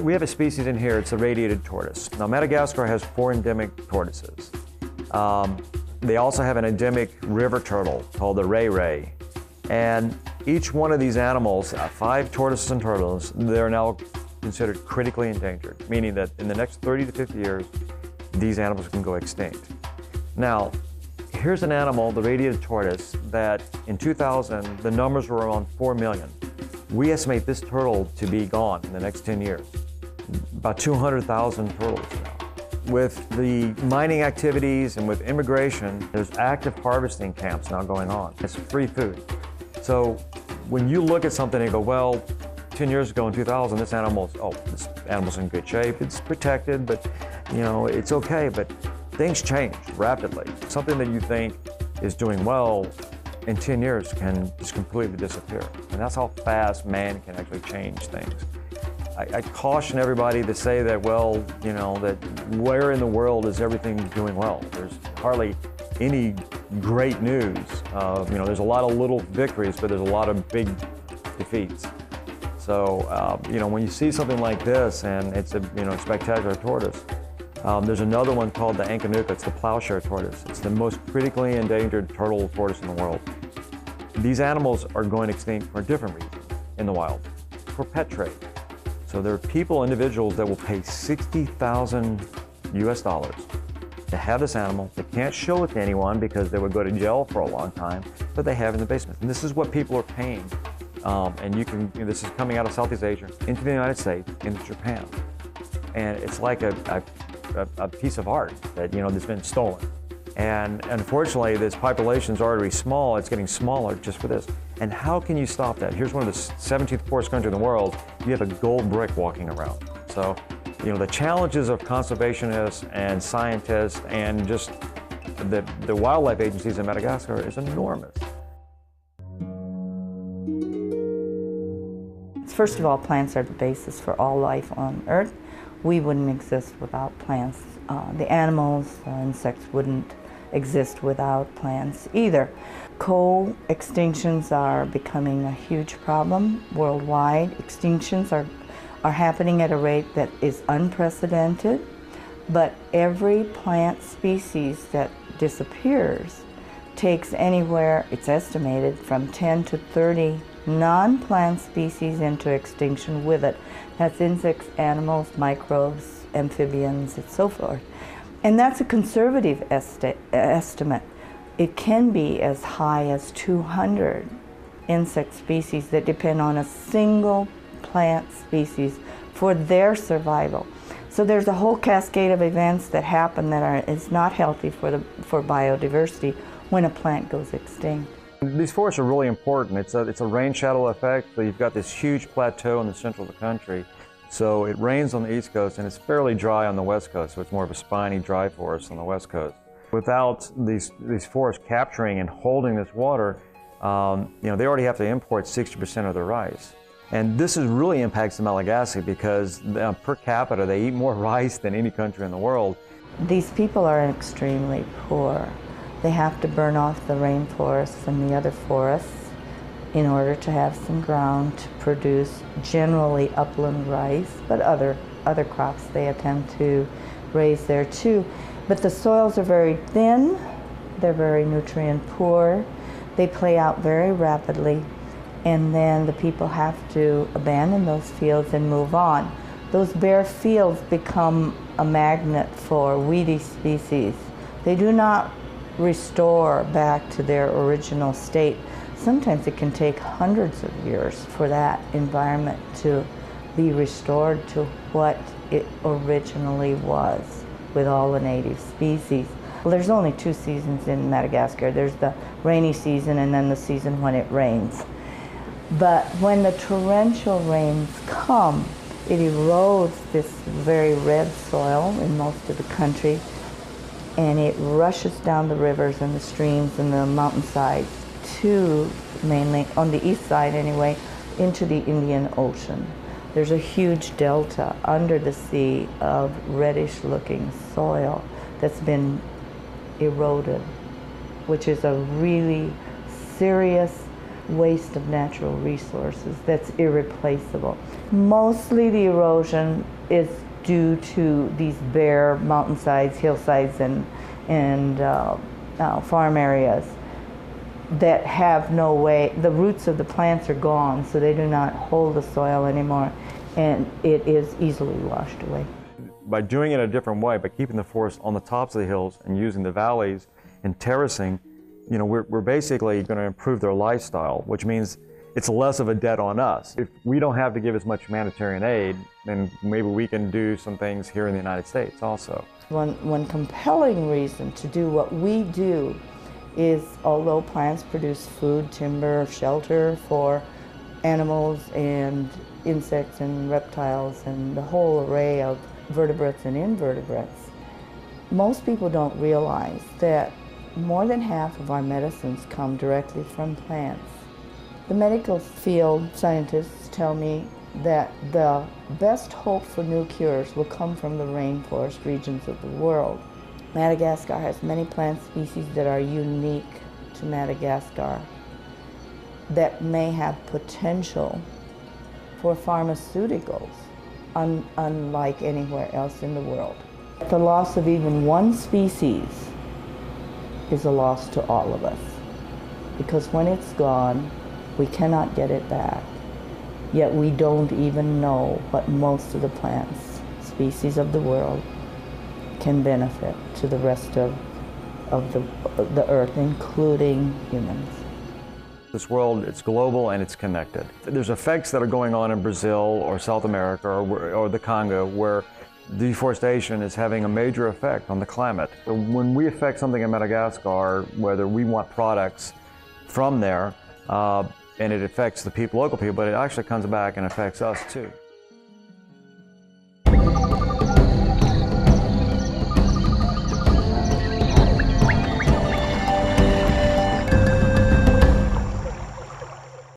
we have a species in here, it's a radiated tortoise. Now Madagascar has 4 endemic tortoises. They also have an endemic river turtle called the ray. And each one of these animals, 5 tortoises and turtles, they're now considered critically endangered, meaning that in the next 30 to 50 years, these animals can go extinct. Now, here's an animal, the radiated tortoise, that in 2000, the numbers were around 4 million. We estimate this turtle to be gone in the next 10 years. About 200,000 turtles now. With the mining activities and with immigration, there's active harvesting camps now going on. It's free food. So when you look at something and go, well, 10 years ago in 2000, this animal's in good shape. It's protected, but it's okay. But things change rapidly. Something that you think is doing well in 10 years can just completely disappear. And that's how fast man can actually change things. I caution everybody to say that, well, that where in the world is everything doing well? There's hardly any great news. There's a lot of little victories, but there's a lot of big defeats. So, when you see something like this and it's a spectacular tortoise, there's another one called the Ankanuka. It's the plowshare tortoise. It's the most critically endangered turtle tortoise in the world. These animals are going extinct for a different reason in the wild, for pet trade. So there are individuals that will pay $60,000 US to have this animal. They can't show it to anyone because they would go to jail for a long time, but they have it in the basement. And this is what people are paying. And this is coming out of Southeast Asia into the United States, into Japan. And it's like a piece of art that, that's been stolen. And unfortunately, this population is already small. It's getting smaller just for this. And how can you stop that? Here's one of the 17th poorest country in the world. You have a gold brick walking around. So, the challenges of conservationists and scientists and just the wildlife agencies in Madagascar is enormous. First of all, plants are the basis for all life on Earth. We wouldn't exist without plants. The animals, insects wouldn't exist without plants either. Co-extinctions are becoming a huge problem worldwide. Extinctions are happening at a rate that is unprecedented, but every plant species that disappears takes anywhere, it's estimated, from 10 to 30 non-plant species into extinction with it. That's insects, animals, microbes, amphibians, and so forth. And that's a conservative estimate. It can be as high as 200 insect species that depend on a single plant species for their survival. So there's a whole cascade of events that happen that is not healthy for biodiversity when a plant goes extinct. These forests are really important. It's a rain shadow effect. So you've got this huge plateau in the central of the country. So it rains on the East Coast and it's fairly dry on the West Coast. So it's more of a spiny, dry forest on the West Coast. Without these forests capturing and holding this water, they already have to import 60% of their rice. And this really impacts the Malagasy because per capita they eat more rice than any country in the world. These people are extremely poor. They have to burn off the rainforests and the other forests in order to have some ground to produce generally upland rice, but other crops they attempt to raise there too. But the soils are very thin, they're very nutrient poor, they play out very rapidly, and then the people have to abandon those fields and move on. Those bare fields become a magnet for weedy species. They do not restore back to their original state. Sometimes it can take hundreds of years for that environment to be restored to what it originally was with all the native species. Well, there's only 2 seasons in Madagascar. There's the rainy season and then the season when it rains. But when the torrential rains come, it erodes this very red soil in most of the country, and it rushes down the rivers and the streams and the mountainsides to, mainly on the east side anyway, into the Indian Ocean. There's a huge delta under the sea of reddish looking soil that's been eroded, which is a really serious waste of natural resources that's irreplaceable. Mostly the erosion is due to these bare mountainsides, hillsides, and farm areas that have no way, the roots of the plants are gone, so they do not hold the soil anymore, and it is easily washed away. By doing it a different way, by keeping the forest on the tops of the hills and using the valleys and terracing, you know, we're basically going to improve their lifestyle, which means it's less of a debt on us. If we don't have to give as much humanitarian aid, then maybe we can do some things here in the United States also. One compelling reason to do what we do is, although plants produce food, timber, shelter for animals and insects and reptiles and the whole array of vertebrates and invertebrates, most people don't realize that more than half of our medicines come directly from plants. The medical field scientists tell me that the best hope for new cures will come from the rainforest regions of the world. Madagascar has many plant species that are unique to Madagascar that may have potential for pharmaceuticals unlike anywhere else in the world. The loss of even one species is a loss to all of us, because when it's gone, we cannot get it back. Yet we don't even know what most of the plants species of the world can benefit to the rest of the earth, including humans. This world, it's global and it's connected. There's effects that are going on in Brazil or South America or the Congo where deforestation is having a major effect on the climate. So when we affect something in Madagascar, whether we want products from there, and it affects the local people, but it actually comes back and affects us too.